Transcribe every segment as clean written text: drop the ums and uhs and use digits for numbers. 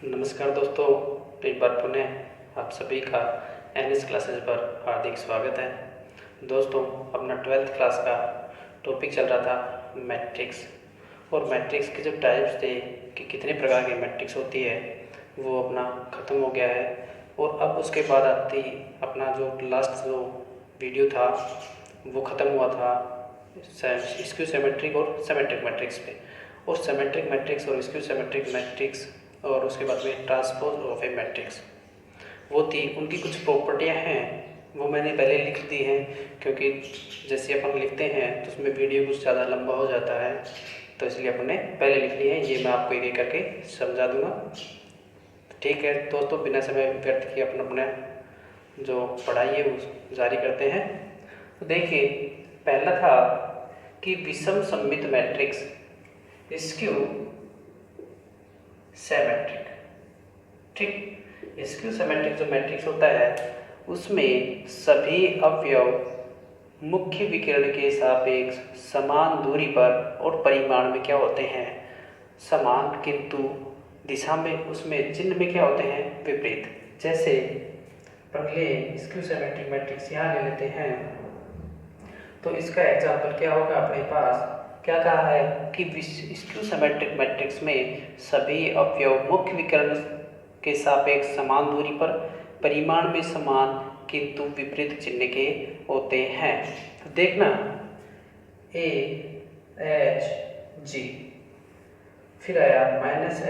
नमस्कार दोस्तों, एक बार पुनः आप सभी का एनएस क्लासेस पर हार्दिक स्वागत है। दोस्तों, अपना 12th क्लास का टॉपिक चल रहा था मैट्रिक्स, और मैट्रिक्स के जो टाइप्स थे कि कितने प्रकार की मैट्रिक्स होती है वो अपना ख़त्म हो गया है। और अब उसके बाद आती अपना जो लास्ट जो वीडियो था वो ख़त्म हुआ था स्क्यू सिमेट्रिक और सिमेट्रिक मैट्रिक्स पे। और सिमेट्रिक मैट्रिक्स और स्क्यू सिमेट्रिक मैट्रिक्स और उसके बाद में ट्रांसपोज ऑफ ए मैट्रिक्स वो थी, उनकी कुछ प्रॉपर्टियां हैं वो मैंने पहले लिख दी हैं, क्योंकि जैसे अपन लिखते हैं तो उसमें वीडियो कुछ ज़्यादा लंबा हो जाता है, तो इसलिए अपन ने पहले लिख ली है। ये मैं आपको एक एक करके समझा दूंगा, ठीक है दोस्तों। बिना समय व्यर्थ किए अपन अपना जो पढ़ाई है वो जारी करते हैं। तो देखिए, पहला था कि विषम सममित मैट्रिक्स स्क्यू सिमेट्रिक। ठीक, स्क्यू सिमेट्रिक जो मैट्रिक्स होता है उसमें सभी अवयव मुख्य विकिरण के सापेक्ष समान दूरी पर और परिमाण में क्या होते हैं, समान, किंतु दिशा में उसमें चिन्ह में क्या होते हैं, विपरीत। जैसे पहले स्क्यू सिमेट्रिक मैट्रिक्स यहाँ ले लेते हैं, तो इसका एग्जाम्पल क्या होगा, अपने पास क्या कहा है कि स्क्यू सिमेट्रिक मैट्रिक्स में सभी अवयव मुख्य विकर्ण के सापेक्ष समान दूरी पर, परिमाण में समान, किंतु विपरीत चिन्ह के होते हैं। तो देखना ए एच जी, फिर आया -h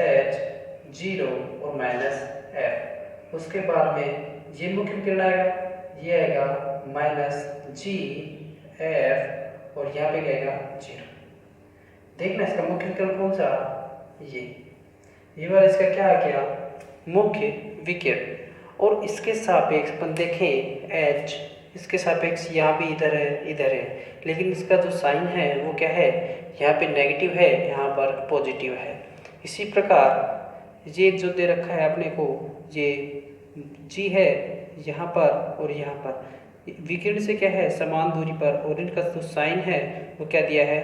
0 और -f, उसके बाद में ये मुख्य विकर्ण आएगा, ये आएगा -g f और यहाँ पे लगेगा 0। देखना इसका मुख्य विकर्ण कौन सा, ये वाला इसका क्या आ गया, मुख्य विकिरण। और इसके सापेक्ष अपन देखें h, इसके सापेक्ष यहाँ भी इधर है, लेकिन इसका जो साइन है वो क्या है, यहाँ पे नेगेटिव है, यहाँ पर पॉजिटिव है। इसी प्रकार ये जो दे रखा है अपने को, ये g है यहाँ पर और यहाँ पर, विकिरण से क्या है, समान दूरी पर, और इनका जो साइन है वो क्या दिया है,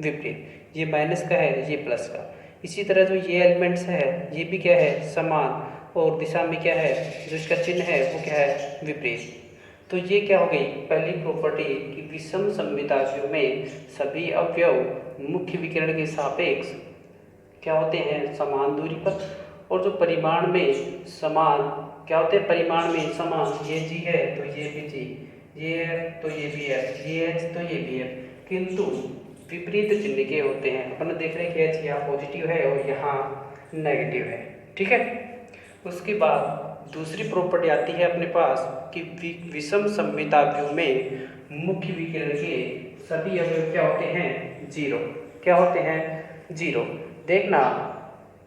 विपरीत। ये माइनस का है, ये प्लस का। इसी तरह जो ये एलिमेंट्स है ये भी क्या है, समान, और दिशा में क्या है, जो इसका चिन्ह है वो क्या है, विपरीत। तो ये क्या हो गई पहली प्रॉपर्टी कि विषम सममित अवयव में सभी अवयव मुख्य विकिरण के सापेक्ष क्या होते हैं, समान दूरी पर, और जो परिमाण में समान क्या होते हैं, परिमाण में समान। ये जी है तो ये भी जी, ये है तो ये भी है, ये है तो ये भी है, किंतु विपरीत चिन्ह के होते हैं। अपन देख रहे हैं कि एच यहाँ पॉजिटिव है और यहाँ नेगेटिव है, ठीक है। उसके बाद दूसरी प्रॉपर्टी आती है अपने पास कि विषम सममित अवयव में मुख्य विकिरण के सभी अवयव क्या होते हैं, 0। क्या होते हैं, 0। देखना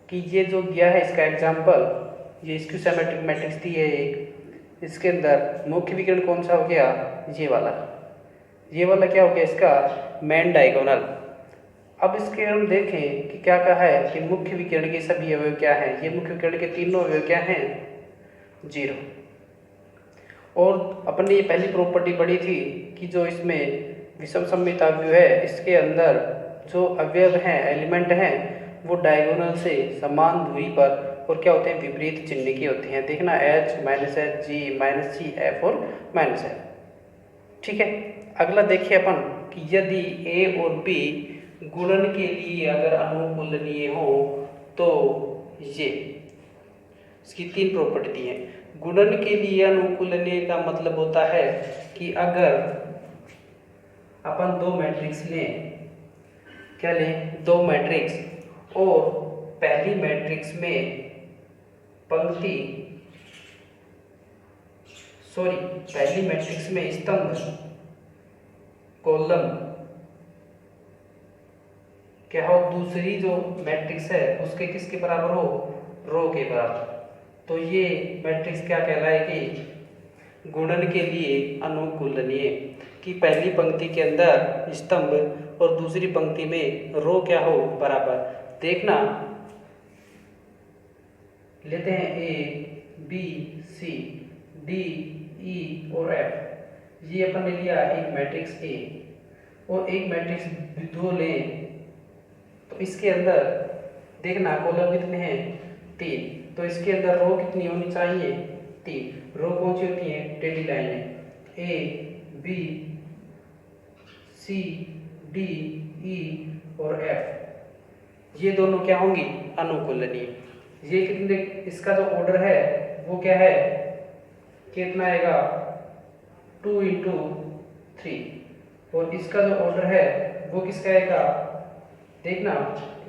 कि ये जो दिया है इसका एग्जाम्पल, ये स्क्यू सिमेट्रिक मैट्रिक्स दी है एक, इसके अंदर मुख्य विकिरण कौन सा हो गया, ये वाला क्या हो गया, इसका मेन डायगोनल। अब इसके हम देखें कि क्या कहा है कि मुख्य विकिरण के सभी अवयव क्या हैं, ये मुख्य विकिरण के तीनों अवयव क्या हैं, 0। और अपन ने ये पहली प्रॉपर्टी पढ़ी थी कि जो इसमें विषम सममित अवयव है इसके अंदर जो अवयव हैं, एलिमेंट हैं, वो डायगोनल से समान दूरी पर और क्या होते हैं, विपरीत चिन्ह के होते हैं। देखना h, -h, g, -g, f और -f, ठीक है। अगला देखिए अपन कि यदि a और b गुणन के लिए अगर अनुकूलनीय हो तो ये इसकी 3 प्रॉपर्टी दी है। गुणन के लिए अनुकूलनीय का मतलब होता है कि अगर अपन 2 मैट्रिक्स लें, क्या लें, 2 मैट्रिक्स, और पहली मैट्रिक्स में पहली मैट्रिक्स में स्तंभ, कॉलम क्या हो, दूसरी जो मैट्रिक्स है उसके किसके बराबर हो, रो के बराबर, तो ये मैट्रिक्स क्या कहलाएगी, गुणन के लिए अनुकूलनीय। कि पहली पंक्ति के अंदर स्तंभ और दूसरी पंक्ति में रो क्या हो, बराबर। देखना लेते हैं A, B, C, D, E और F, ये अपन ने लिया एक मैट्रिक्स A, और एक मैट्रिक्स 2 लें तो इसके अंदर देखना कॉलम कितने हैं, 3, तो इसके अंदर रो कितनी होनी चाहिए? 3। रो कौन सी होती है? टेढ़ी लाइनें A B C D E और एफ, ये दोनों क्या होंगी? अनुकूलनीय। ये कितने, इसका जो ऑर्डर है वो क्या है? कितना आएगा? 2 × 3। और इसका जो ऑर्डर है वो किसका आएगा? देखना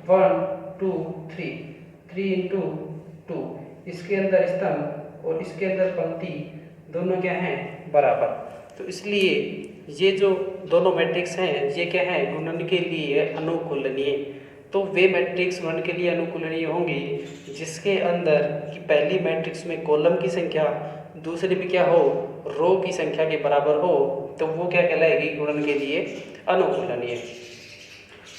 1 2 3 3 × 2। इसके अंदर स्तंभ और इसके अंदर पंक्ति दोनों क्या हैं? बराबर। तो इसलिए ये जो दोनों मैट्रिक्स हैं ये क्या है? गुणन के लिए अनुकूलनीय। तो वे मैट्रिक्स गुणन के लिए अनुकूलनीय होंगी जिसके अंदर की पहली मैट्रिक्स में कॉलम की संख्या दूसरे में क्या हो? रो की संख्या के बराबर हो, तो वो क्या कहलाएगी? गुणन के लिए अनुकूलनीय।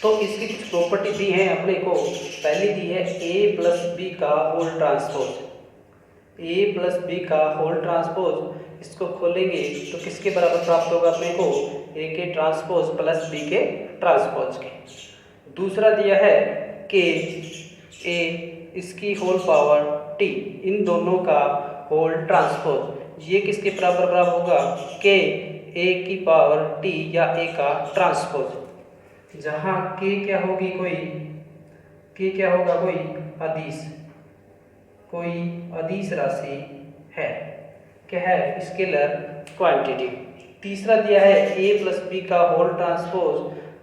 तो इसकी कुछ प्रॉपर्टी दी है अपने को। पहली दी है a + b का होल ट्रांसपोज। a + b का होल ट्रांसपोज, इसको खोलेंगे तो किसके बराबर प्राप्त होगा अपने को? a के ट्रांसपोज प्लस b के ट्रांसपोज के। दूसरा दिया है कि a इसकी होल पावर t, इन दोनों का होल ट्रांसपोज, ये किसके बराबर होगा? k a की पावर t या a का ट्रांसपोज। जहाँ k क्या होगी? k क्या होगा? कोई अदिश राशि है। क्या है? Scalar quantity. तीसरा दिया है a + b का होल ट्रांसपोज,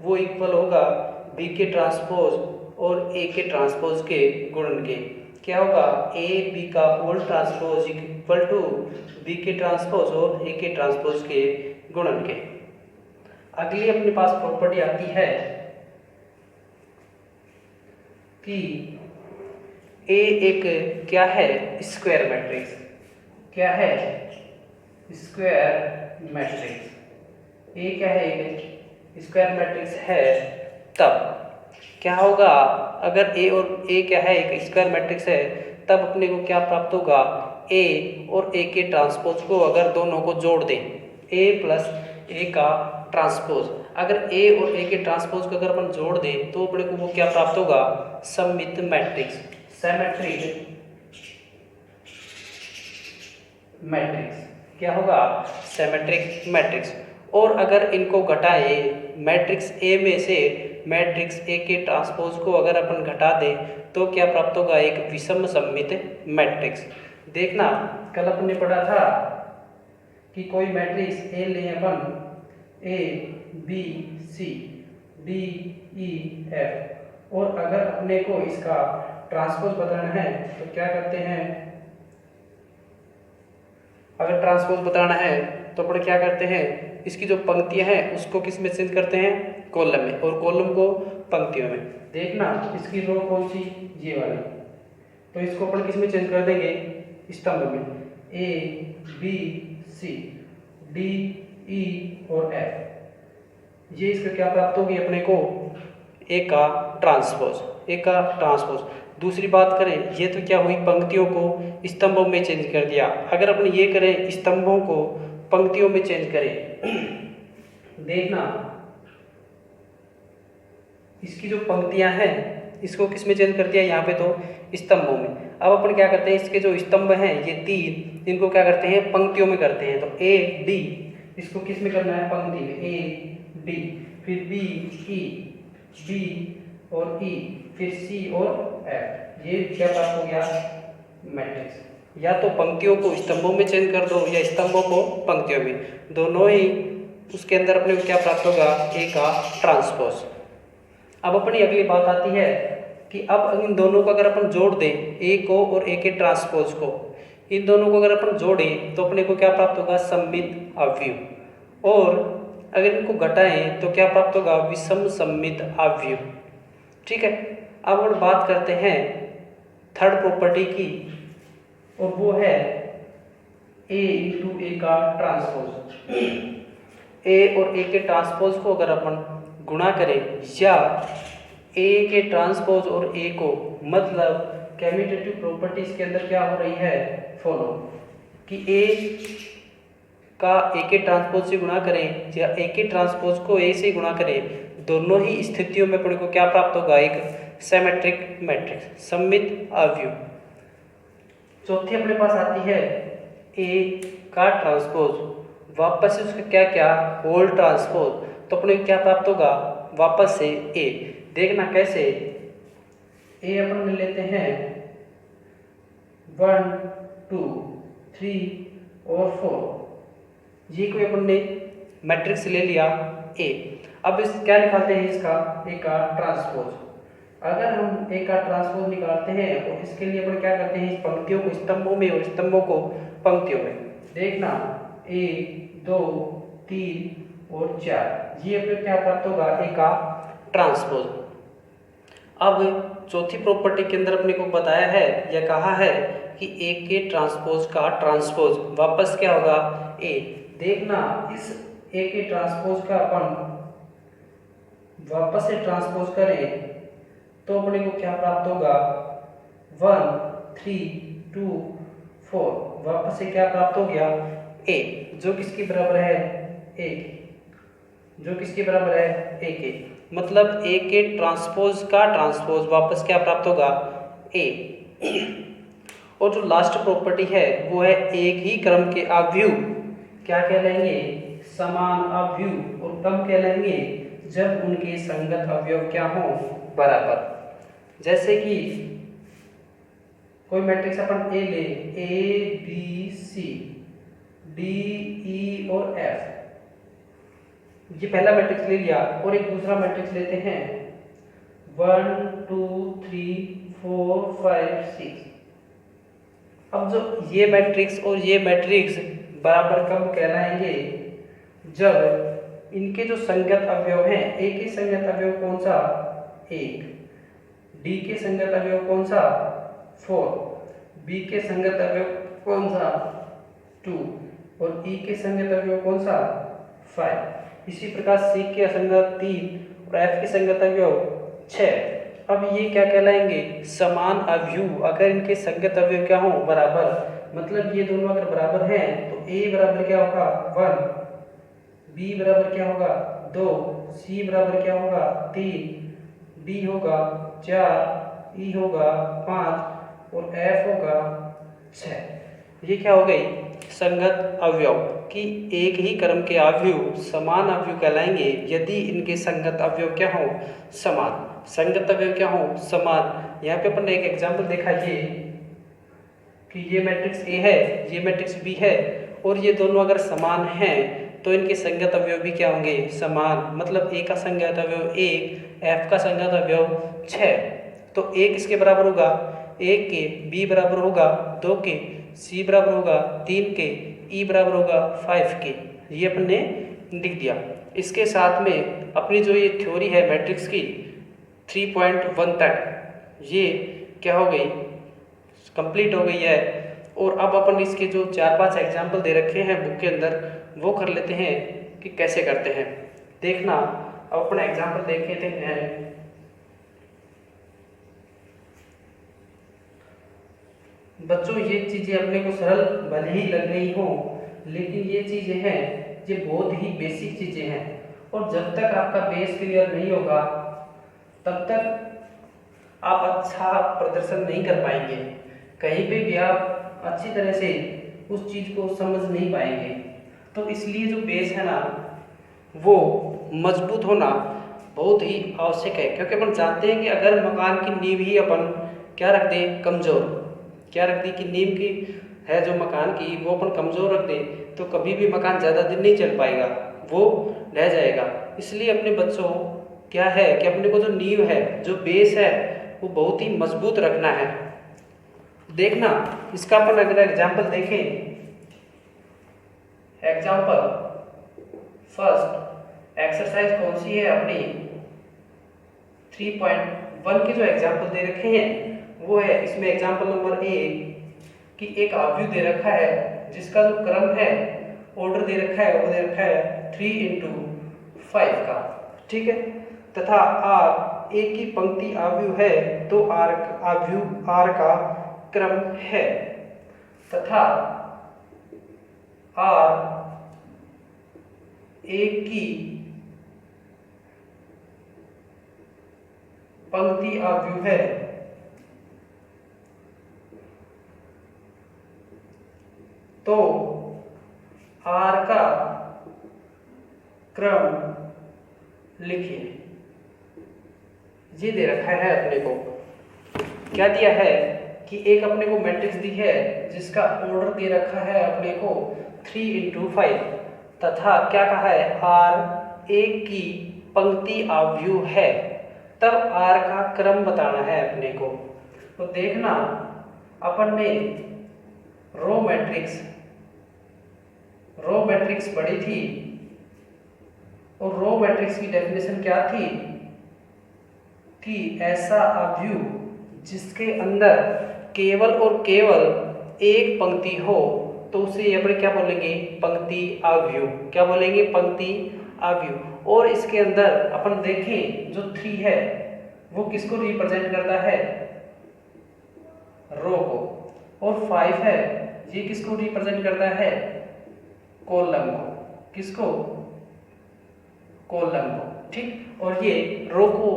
वो इक्वल होगा b के ट्रांसपोज और a के ट्रांसपोज के गुणन के। क्या होगा? a b का whole transpose equal to b के ट्रांसपोज और a के ट्रांसपोज के गुणन के। अगली अपने पास प्रॉपर्टी आती है कि A एक क्या है? Square matrix. क्या है? Square matrix. A क्या है? एक स्क्वायर मैट्रिक्स है। तब क्या होगा? अगर A और A क्या है? एक स्क्वायर मैट्रिक्स है, तब अपने को क्या प्राप्त होगा? A और A के ट्रांसपोज को अगर दोनों को जोड़ दें, A + A का ट्रांसपोज, अगर A और A के ट्रांसपोज को अगर अपन जोड़ दें तो अपने को वो क्या प्राप्त होगा? सममित मैट्रिक्स, सिमेट्रिक मैट्रिक्स। क्या होगा? Symmetric matrix. और अगर इनको घटाएं, मैट्रिक्स A में से मैट्रिक्स A के ट्रांसपोज को अगर अपन घटा दें तो क्या प्राप्त होगा? एक विषम सममित मैट्रिक्स। देखना कल अपन ने पढ़ा था कि कोई मैट्रिक्स A लें अपन, A B C D E F, और अगर अपने को इसका ट्रांसपोज बताना है तो क्या करते हैं? अगर ट्रांसपोज बताना है तो अपन क्या करते हैं? इसकी जो पंक्तियां हैं उसको किस में चेंज करते हैं? कॉलम में, और कॉलम को पंक्तियों में। देखना इसकी रो कौन सी? ये वाली। तो इसको अपन किस में चेंज कर देंगे? स्तंभ में। A B C D E और F, ये इसका क्या प्राप्त होगी अपने को? A का ट्रांसपोज। दूसरी बात करें, ये तो क्या हुई? पंक्तियों को स्तंभों में चेंज कर दिया। अगर अपन ये करें, स्तंभों को पंक्तियों में चेंज करें, देखना इसकी जो पंक्तियां हैं इसको किस में चेंज कर दिया? यहाँ पे तो स्तंभों में। अब अपन क्या करते हैं? इसके जो स्तंभ हैं ये 3, इनको क्या करते हैं? पंक्तियों में करते हैं। तो A D, इसको किस में करना है? पंक्ति में। A D, फिर B E, B और E, फिर C और F। ये क्या प्राप्त हो गया? मैट्रिक्स। या तो पंक्तियों को स्तंभों में चेंज कर दो या स्तंभों को पंक्तियों में, दोनों ही उसके अंदर अपने को क्या प्राप्त होगा? A का ट्रांसपोज। अब अपनी अगली बात आती है कि अब इन दोनों को अगर अपन जोड़ दें, A को और A के ट्रांसपोज को, इन दोनों को अगर अपन जोड़ें तो अपने को क्या प्राप्त होगा? सममित अवयव। और अगर इनको घटाएं तो क्या प्राप्त होगा? विषम सममित अवयव। ठीक है। अब हम बात करते हैं थर्ड प्रॉपर्टी की, और वो है A × A का ट्रांसपोज। A और A के ट्रांसपोज को अगर अपन गुणा करें, या A के ट्रांसपोज और A को, मतलब कम्यूटेटिव प्रॉपर्टीज के अंदर क्या हो रही है? फॉलो कि A का A के ट्रांसपोज से गुणा करें या A के ट्रांसपोज को A से गुणा करें, दोनों ही स्थितियों में अपने को क्या प्राप्त होगा? एक सिमेट्रिक मैट्रिक्स, सममित अवयव। चौथी अपने पास आती है ए का ट्रांसपोज, वापस से उसका क्या क्या होल ट्रांसपोज, तो अपने क्या प्राप्त होगा वापस से ए। देखना कैसे, ए अपन ले लेते हैं 1 2 3 और 4, ये कोई अपन ने मैट्रिक्स ले लिया ए। अब इस क्या निकालते हैं इसका ए का ट्रांसपोज। अगर हम ए का ट्रांसपोज निकालते हैं और इसके लिए अपन क्या करते हैं, इस पंक्तियों को स्तंभों में और स्तंभों को पंक्तियों में। देखना 1 2 3 और 4, ये अपने क्या प्राप्त होगा ए का ट्रांसपोज। अब चौथी प्रॉपर्टी के अंदर अपने को बताया है या कहा है कि ए के ट्रांसपोज का ट्रांसपोज वापस क्या होगा ए। देखना इस ए के ट्रांसपोज का अपन वापस से ट्रांसपोज करें तो अपने को क्या प्राप्त होगा 1 3 2 4, वापस से क्या प्राप्त हो गया ए, जो किसके बराबर है ए, जो किसके बराबर है ए के। मतलब ए के ट्रांसपोज का ट्रांसपोज वापस क्या प्राप्त होगा ए। और जो लास्ट प्रॉपर्टी है वो है एक ही क्रम के अवयव क्या कहलाएंगे समान अवयव, और कब कहलाएंगे जब उनके संगत अवयव क्या हो बराबर। जैसे कि कोई मैट्रिक्स अपन ए ले, A B C D E और एफ, ये पहला मैट्रिक्स ले लिया, और एक दूसरा मैट्रिक्स लेते हैं 1 2 3 4 5 6। अब जो ये मैट्रिक्स और ये मैट्रिक्स बराबर कब कहलाएंगे, जब इनके जो संगत अवयव हैं, ए के संगत अवयव कौन सा 1, डी के संगत अवयव कौन सा 4, बी के संगत अवयव कौन सा 2 और ई के संगत अवयव कौन सा 5। इसी प्रकार सी के संगत 3 और एफ के संगत अवयव 6। अब ये क्या कहलाएंगे समान अवयव, अगर इनके संगत अवयव क्या हो बराबर, मतलब ये दोनों अगर बराबर हैं तो ए बराबर क्या होगा 1, बी बराबर क्या होगा 2, सी बराबर क्या होगा 3, डी होगा 4, ई होगा 5 और एफ होगा 6। ये क्या हो गई संगत अवयव कि एक ही क्रम के अवयव समान अवयव कहलाएंगे यदि इनके संगत अवयव क्या हो समान, संगत अवयव क्या हो समान। यहाँ पे अपन ने एक एग्जांपल देखा ये कि ये मैट्रिक्स ए है, ये मैट्रिक्स बी है, और ये दोनों अगर समान हैं तो इनके संगत अवयव भी क्या होंगे समान। मतलब ए का संगत अवयव 1, एफ का संगत अवयव 6, तो ए किसके बराबर होगा 1 के, बी बराबर होगा 2 के, सी बराबर होगा 3 के, ई बराबर होगा 5 के। ये अपन ने लिख दिया। इसके साथ में अपनी जो ये थ्योरी है मैट्रिक्स की 3.1 तक ये क्या हो गई कंप्लीट हो गई है। और अब अपन इसके जो 4-5 एग्जाम्पल दे रखे हैं बुक के अंदर वो कर लेते हैं कि कैसे करते हैं। देखना अब अपना एग्जाम्पल देख लेते हैं। बच्चों ये चीजें अपने को सरल भले ही लग रही हो, लेकिन ये चीजें हैं ये बहुत ही बेसिक चीजें हैं, और जब तक आपका बेस क्लियर नहीं होगा तब तक आप अच्छा प्रदर्शन नहीं कर पाएंगे, कहीं पे भी आप अच्छी तरह से उस चीज को समझ नहीं पाएंगे। तो इसलिए जो बेस है ना वो मजबूत होना बहुत ही आवश्यक है, क्योंकि अपन जानते हैं कि अगर मकान की नींव ही अपन क्या रख दें कमजोर, क्या रख दी कि नींव की है जो मकान की वो अपन कमजोर रख दें तो कभी भी मकान ज़्यादा दिन नहीं चल पाएगा, वो रह जाएगा। इसलिए अपने बच्चों क्या है कि अपने को जो नींव है जो बेस है वो बहुत ही मजबूत रखना है। देखना इसका अपन अगर एग्जाम्पल देखें, एग्जाम्पल फर्स्ट एक्सरसाइज कौन सी है अपनी 3.1 के जो एग्जाम्पल दे रखे हैं वो है, इसमें एग्जाम्पल नंबर 1 कि एक अवयव दे रखा है जिसका जो क्रम है ऑर्डर दे रखा है वो दे रखा है 3 × 5 का, ठीक है। तथा आर एक की पंक्ति अवयव है तो आर अवयव आर का क्रम है, तथा आर एक की पंक्ति अवयव है तो R का क्रम लिखिए। ये दे रखा है अपने को, क्या दिया है कि एक अपने को मैट्रिक्स दी है जिसका ऑर्डर दे रखा है अपने को 3×5 तथा क्या कहा है R एक की पंक्ति आव्यूह है, तब R का क्रम बताना है अपने को। तो देखना अपन ने रो मैट्रिक्स पढ़ी थी और रो मैट्रिक्स की डेफिनेशन क्या थी कि ऐसा आव्यूह जिसके अंदर केवल और केवल एक पंक्ति हो तो उसे अपन क्या बोलेंगे, पंक्ति आव्यूह। क्या बोलेंगे, पंक्ति आव्यूह। और इसके अंदर अपन देखें जो 3 है वो किसको रिप्रेजेंट करता है, रो को, और 5 है ये किसको रिप्रेजेंट करता है, कॉलम को। किसको, कॉलम को। ठीक, और ये रो को,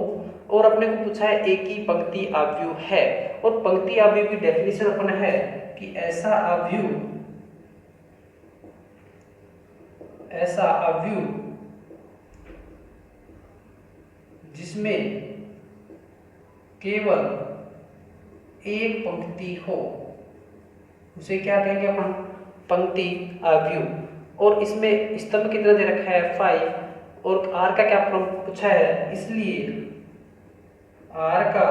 और अपने को पूछा है एक ही पंक्ति आव्यूह है, और पंक्ति आव्यूह की डेफिनेशन अपन है कि ऐसा आव्यूह जिसमें केवल एक पंक्ति हो उसे क्या कहेंगे अपन, पंक्ति आव्यूह। और इसमें स्तंभ कितना दे रखा है 5, और R का क्या पूछा है, इसलिए R का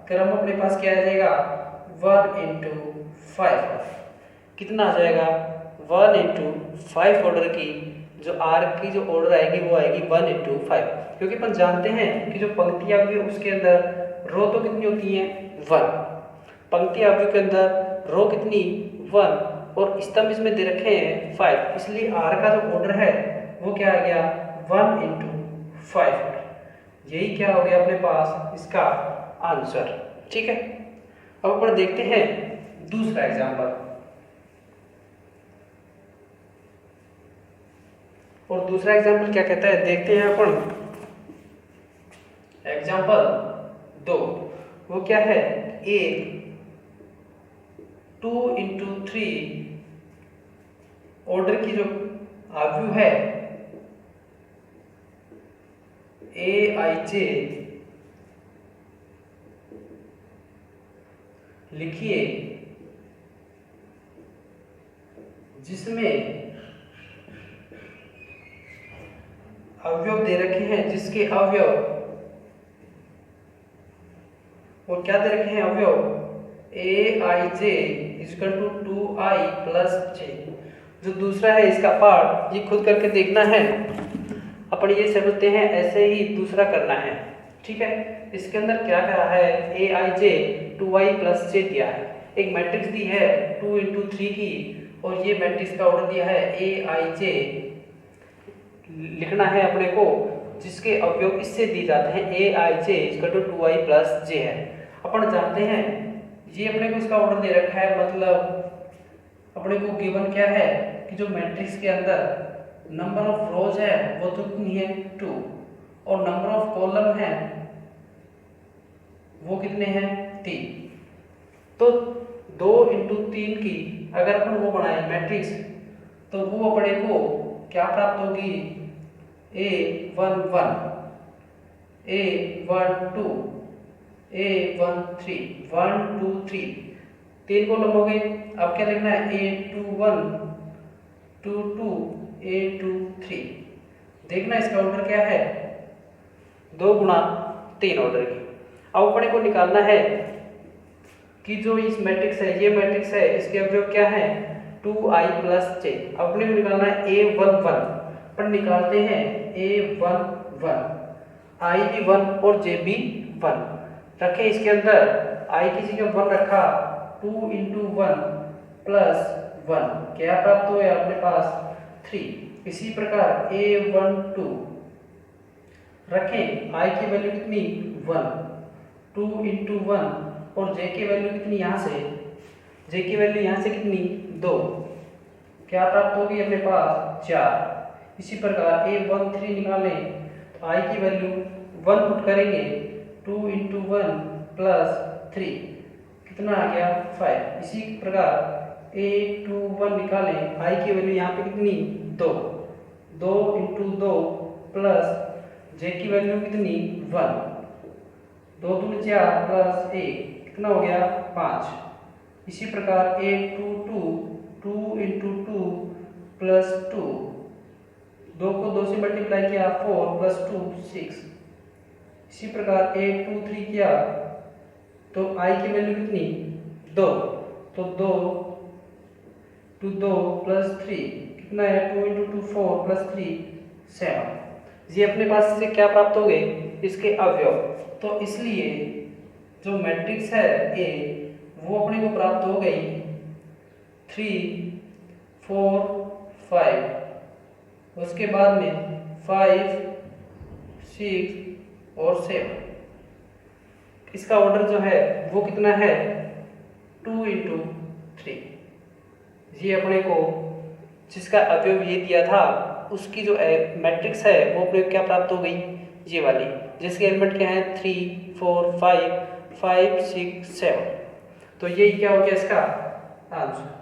क्रम अपने पास क्या आ जाएगा 1×5। कितना आ जाएगा 1×5 ऑर्डर की, जो R की जो ऑर्डर आएगी वो आएगी 1×5, क्योंकि अपन जानते हैं कि जो पंक्ति आव्यूह उसके अंदर रो तो कितनी होती है 1, पंक्ति आव्यूह के अंदर रो कितनी 1, और स्तंभ इसमें दे रखे हैं 5, इसलिए R का जो ऑर्डर है वो क्या आ गया 1×5। यही क्या हो गया अपने पास इसका आंसर। ठीक है, अब अपन देखते हैं दूसरा एग्जांपल। और दूसरा एग्जांपल क्या कहता है देखते हैं अपन। एग्जांपल 2 वो क्या है, एक 2×3 ऑर्डर की जो आव्यूह है Aij लिखिए, जिसमें अवयव दे रखे हैं, जिसके अवयव और क्या दे रखे हैं अवयव Aij = 2i + j। जो दूसरा है इसका पार्ट ये खुद करके देखना है, अपन ये समझते हैं ऐसे ही दूसरा करना है। ठीक है, इसके अंदर क्या कहा है Aij 2i + j दिया है, एक मैट्रिक्स दी है 2×3 की, और ये मैट्रिक्स का ऑर्डर दिया है Aij लिखना है अपने को, जिसके अवयव इससे दिए जाते हैं Aij = 2i + j है। अपन जानते हैं ये अपने को इसका ऑर्डर दे रखा है, मतलब अपने को गिवन क्या है कि जो मैट्रिक्स के अंदर नंबर ऑफ रोज है वो तो कितनी है 2, और नंबर ऑफ कॉलम है वो कितने हैं 3। तो 2×3 की अगर अपन वो बनाए मैट्रिक्स तो वो अपने को क्या प्राप्त होगी A11 A12 A13 1 2 3 3 कॉलम हो गए। अब क्या लिखना है A21 22 A23। देखना इसका ऑर्डर क्या है 2×3 ऑर्डर की। अब अपने को निकालना है कि जो इस मैट्रिक्स है ये मैट्रिक्स है इसके अवयव क्या है 2i + j। अपने को निकालना है A11, पर निकालते हैं A11 i भी 1 और j भी 1 रखे। इसके अंदर i की जगह 1 रखा, 2×1 + 1 क्या प्राप्त हुआ अपने पास 3। इसी प्रकार A12 रखें, i की वैल्यू कितनी 1, 2×1 और j की वैल्यू कितनी यहाँ से, j की वैल्यू यहाँ से कितनी 2, क्या प्राप्त होगी अपने पास 4। इसी प्रकार A13 निकालें तो i की वैल्यू 1 पुट करेंगे, 2×1 + 3 कितना आ गया 5। इसी प्रकार A21 निकालें, आई की वैल्यू यहाँ पे कितनी 2, 2 × 2 प्लस जे की वैल्यू कितनी 1, 2 दूनी 4 प्लस 1 कितना हो गया 5। इसी प्रकार A22 2 × 2 प्लस 2, 2 को 2 से मल्टीप्लाई किया 4 प्लस 2 6। इसी प्रकार A23 किया तो आई की वैल्यू कितनी 2, तो 2 2 2 प्लस 3 कितना है 2 × 2 4 प्लस 3 7। ये अपने पास से क्या प्राप्त हो गए इसके अवयव। तो इसलिए जो मैट्रिक्स है ए वो अपने को प्राप्त हो गई 3 4 5, उसके बाद में 5 6 और 7। इसका ऑर्डर जो है वो कितना है 2 × 3। ये अपने को जिसका अवयव ये दिया था उसकी जो मैट्रिक्स है वो अपने को क्या प्राप्त हो गई ये वाली, जिसके एलिमेंट क्या है 3 4 5 5 6 7। तो यही क्या हो गया इसका आंसर।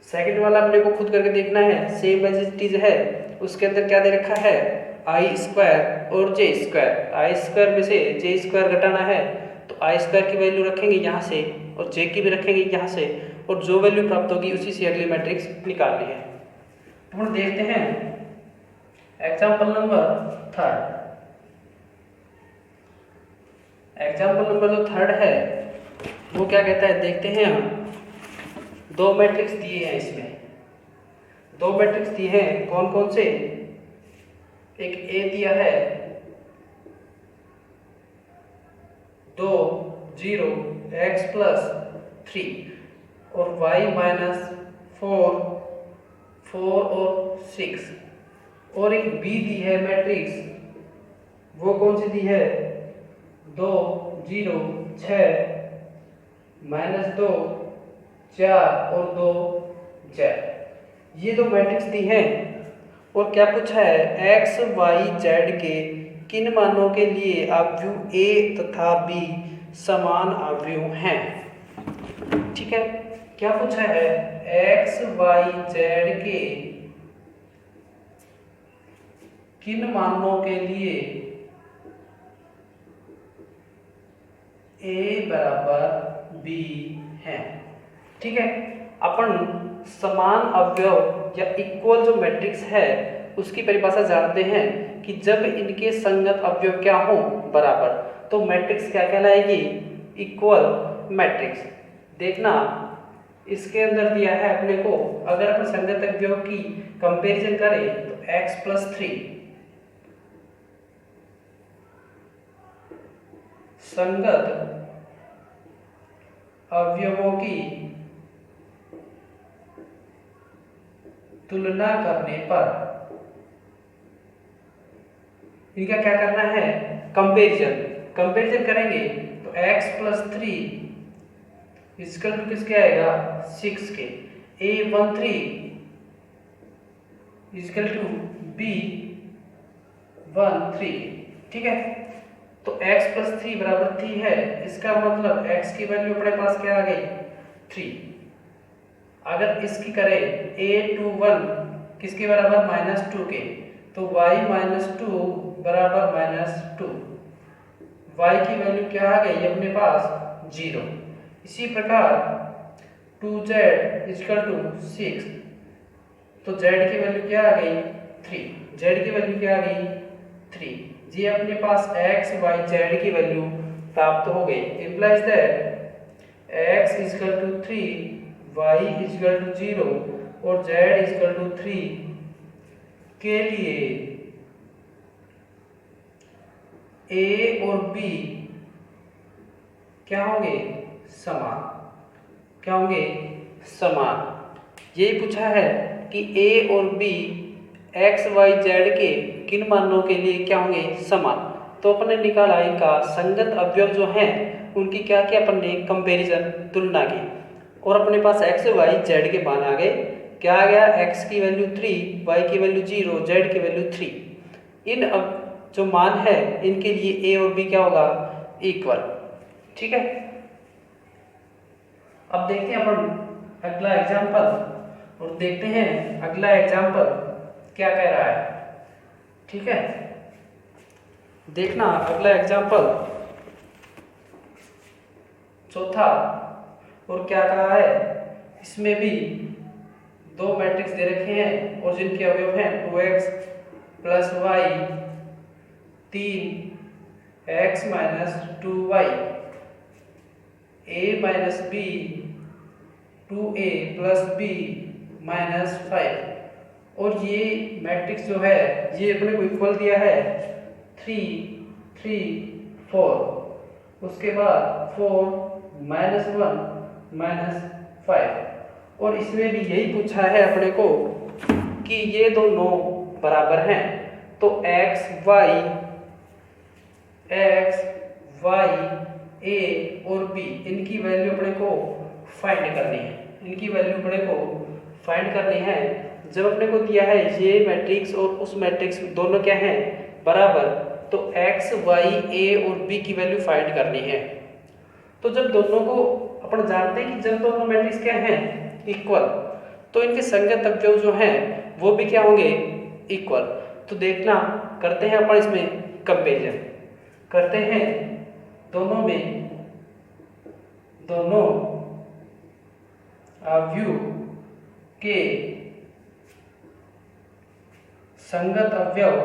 सेकंड वाला अपने को खुद करके देखना है, सेम एज इट इज है। उसके अंदर क्या दे रखा है i² और j²। i² में से j² घटाना है तो i² की वैल्यू रखेंगे यहाँ से और j की भी रखेंगे यहाँ से, और जो वैल्यू प्राप्त होगी उसी से अगली मैट्रिक्स निकालनी है। तो हम देखते हैं एग्जाम्पल नंबर 3। एग्जाम्पल नंबर जो 3 है वो क्या कहता है देखते हैं हम। दो मैट्रिक्स दिए हैं, इसमें दो मैट्रिक्स दिए हैं। कौन कौन से, एक ए दिया है 2 0 x प्लस 3 और y माइनस 4 4 और 6, और एक बी दी है मैट्रिक्स, वो कौन सी दी है 2 0 6 माइनस 2 4 और 2 4। ये दो मैट्रिक्स दी हैं और क्या पूछा है x y z के किन मानों के लिए अवयव a तथा b समान अवयव हैं। ठीक है, क्या पूछा है x y z के किन मानों के लिए a बराबर b है। ठीक है, अपन समान अवयव या इक्वल जो मैट्रिक्स है उसकी परिभाषा जानते हैं कि जब इनके संगत अवयव क्या हो बराबर, तो मैट्रिक्स क्या कहलाएगी इक्वल मैट्रिक्स। देखना इसके अंदर दिया है अपने को, अगर अपन संगत अवयव की कंपैरिजन करें तो x प्लस 3 संगत अवयवों की तुलना करने पर इनका क्या करना है कंपैरिजन करेंगे तो x प्लस 3 इसका टू किसके आएगा 6 के, A13 इजकल टू B13। ठीक है, तो x प्लस 3 बराबर 3 है, इसका मतलब x की वैल्यू अपने पास क्या आ गई 3। अगर इसकी करें A21 किसके बराबर -2 के, तो y -2 बराबर -2, y की वैल्यू क्या आ गई अपने पास 0। इसी प्रकार 2z इजकल टू 6, तो z की वैल्यू क्या आ गई 3, z की वैल्यू क्या आ गई 3। ये अपने पास x y z की वैल्यू प्राप्त हो गई। Implies that x is equal to 3 y is equal to 0 और z इजकल टू 3 के लिए a और b क्या होंगे समान, क्या होंगे समान। यही पूछा है कि a और b x y z के किन मानों के लिए क्या होंगे समान। तो अपने निकाला इनका संगत अवयव जो हैं उनकी क्या क्या अपन ने कंपैरिजन तुलना की, और अपने पास x y z के मान आ गए। क्या आ गया x की वैल्यू 3, y की वैल्यू 0, z की वैल्यू 3। इन अब जो मान है इनके लिए a और b क्या होगा इक्वल। ठीक है, अब देखते हैं अपन अगला एग्जाम्पल और देखते हैं अगला एग्जाम्पल क्या कह रहा है। ठीक है, देखना अगला एग्जाम्पल चौथा, और क्या कहा है, इसमें भी दो मैट्रिक्स दे रखे हैं और जिनके अवयव हैं 2x plus y 3x minus 2y a minus b 2a plus b minus 5। और ये मैट्रिक्स जो है ये अपने को इक्वल दिया है 3 3 4, उसके बाद 4 माइनस 1 माइनस 5। और इसमें भी यही पूछा है अपने को कि ये दोनों बराबर हैं, तो x y a और b इनकी वैल्यू अपने को फाइंड करनी है, इनकी वैल्यू अपने को फाइंड करनी है। जब अपने को दिया है ये मैट्रिक्स और उस मैट्रिक्स दोनों क्या हैं बराबर, तो x y a और b की वैल्यू फाइंड करनी है। तो जब दोनों को अपन जानते हैं कि जब दोनों मैट्रिक्स क्या हैं इक्वल, तो इनके संगत अवयव जो हैं वो भी क्या होंगे इक्वल। तो देखना करते हैं अपन इसमें कंपैरिजन करते हैं दोनों अवयव के संगत अवयव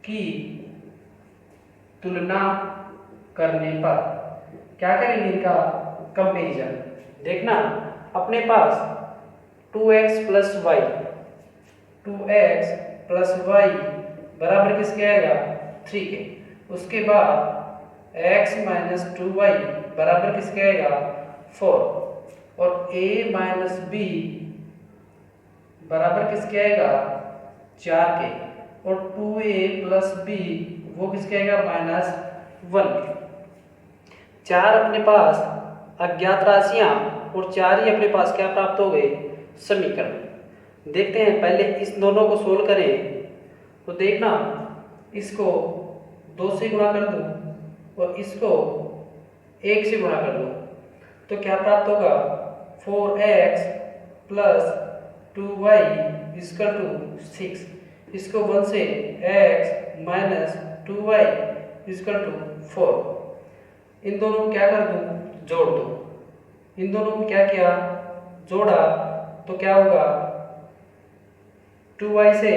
की तुलना करने पर क्या करेंगे इनका कंपैरिजन। देखना अपने पास 2x प्लस वाई बराबर किसके आएगा 3 के, उसके बाद x माइनस 2y बराबर किसके आएगा 4, और a माइनस b बराबर किसके आएगा 4 के, और 2a प्लस b वो किसके आएगा माइनस 1। 4 अपने पास अज्ञात राशियां और 4 ही अपने पास क्या प्राप्त हो गए समीकरण। देखते हैं पहले इस दोनों को सोल्व करें, तो देखना इसको 2 से गुणा कर दूं और इसको 1 से गुणा कर दूं, तो क्या प्राप्त होगा 4x plus 2y equal to 6। इसको 1 से x minus 2y equal to 4। इन दोनों को क्या कर दूं जोड़ दूं, इन दोनों को क्या किया जोड़ा, तो क्या होगा 2y से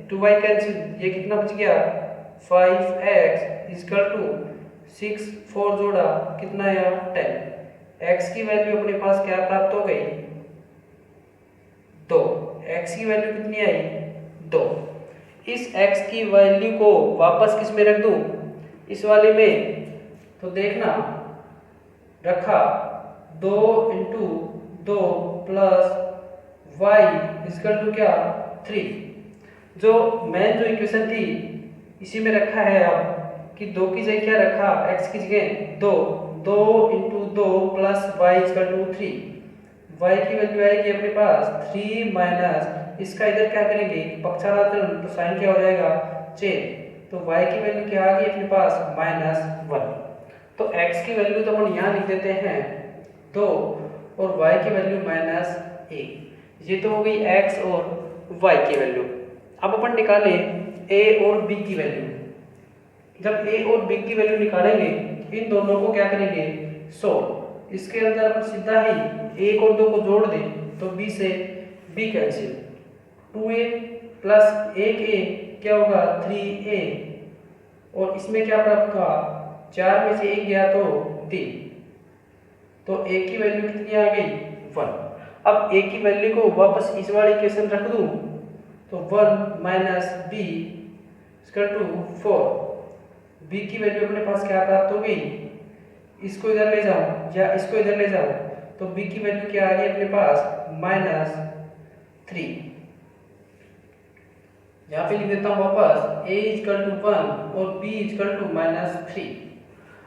2y कैंसिल, ये कितना बच गया 5x इक्वल टू 6, 4 जोड़ा कितना आया 10। x की वैल्यू अपने पास क्या प्राप्त हो गई 2, x की वैल्यू कितनी आई 2। इस x की वैल्यू को वापस किस में रख दूं इस वाले में, तो देखना रखा 2 into 2 plus y equal to क्या 3। जो मेन जो इक्वेशन थी इसी में रखा है अब कि 2 की जगह क्या रखा x की जगह 2 into 2 plus y equal to 3। y की वैल्यू आएगी अपने पास 3 माइनस इसका इधर क्या करेंगे पक्षाघात, तो साइन क्या हो जाएगा चेंज, तो y की वैल्यू क्या आ गई अपने पास -1। तो x की वैल्यू तो अपन यहाँ लिख देते हैं 2 और y की वैल्यू -1। ये तो हो गई x और y की वैल्यू। अब अपन निकाले a और b की वैल्यू। जब a और b की वैल्यू निकालेंगे इन दोनों को क्या करेंगे 100, इसके अंदर अपन सीधा ही 1 और 2 को जोड़ दें तो b से b cancel, 2a plus 1a क्या होगा 3a, और इसमें क्या प्राप्त हुआ 4 में से 1 गया तो 3, तो a की वैल्यू कितनी आ गई 1। अब a की वैल्यू को वापस इस वाले इक्वेशन रख दूं तो 1 minus b equal to 4। b की वैल्यू अपने पास क्या प्राप्त हो गई, इसको इधर ले जाओ या इसको इधर ले जाओ, तो b की वैल्यू क्या आ गई अपने पास -3। यहाँ पे लिख देता हूँ वापस a इक्वल टू 1 और b इक्वल टू -3।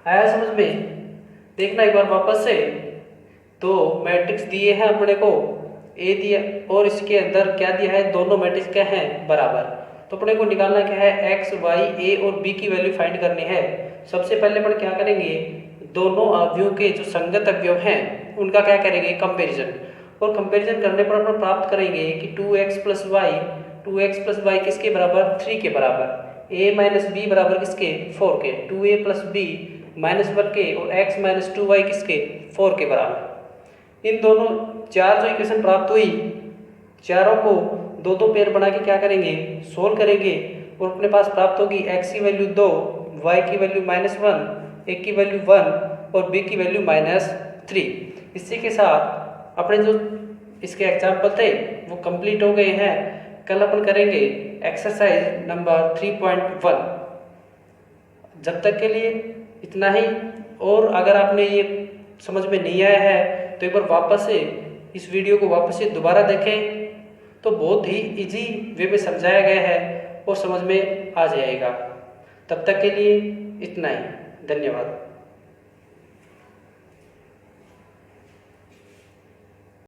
आया समझ में। देखना एक बार वापस से, तो मैट्रिक्स दिए हैं अपने को a दिया और इसके अंदर क्या दिया है दोनों मैट्रिक्स क्या हैं बराबर, तो अपने को निकालना क्या है x y a और b की वैल्यू फाइंड करनी है। सबसे पहले अपन क्या करेंगे, दोनों अवयवों के जो संगत अवयव हैं उनका क्या करेंगे, कंपैरिजन। और कंपैरिजन करने पर अपन प्राप्त करेंगे कि 2x प्लस वाई किसके बराबर, 3 के बराबर, a माइनस बी बराबर किसके, 4 के, 2a प्लस बी माइनस 1 के और x माइनस 2y किसके, 4 के बराबर। इन दोनों चार जो इक्वेशन प्राप्त हुई, चारों को दो दो पेयर बना के क्या करेंगे, सोल्व करेंगे और अपने पास प्राप्त होगी x की वैल्यू 2, y की वैल्यू -1, a की वैल्यू 1 और b की वैल्यू -3। इसी के साथ अपने जो इसके एग्जाम्पल थे वो कंप्लीट हो गए हैं। कल अपन करेंगे एक्सरसाइज नंबर 3.1। जब तक के लिए इतना ही। और अगर आपने ये समझ में नहीं आया है तो एक बार वापस से इस वीडियो को वापस से दोबारा देखें, तो बहुत ही इजी वे में समझाया गया है और समझ में आ जाएगा। तब तक के लिए इतना ही। धन्यवाद।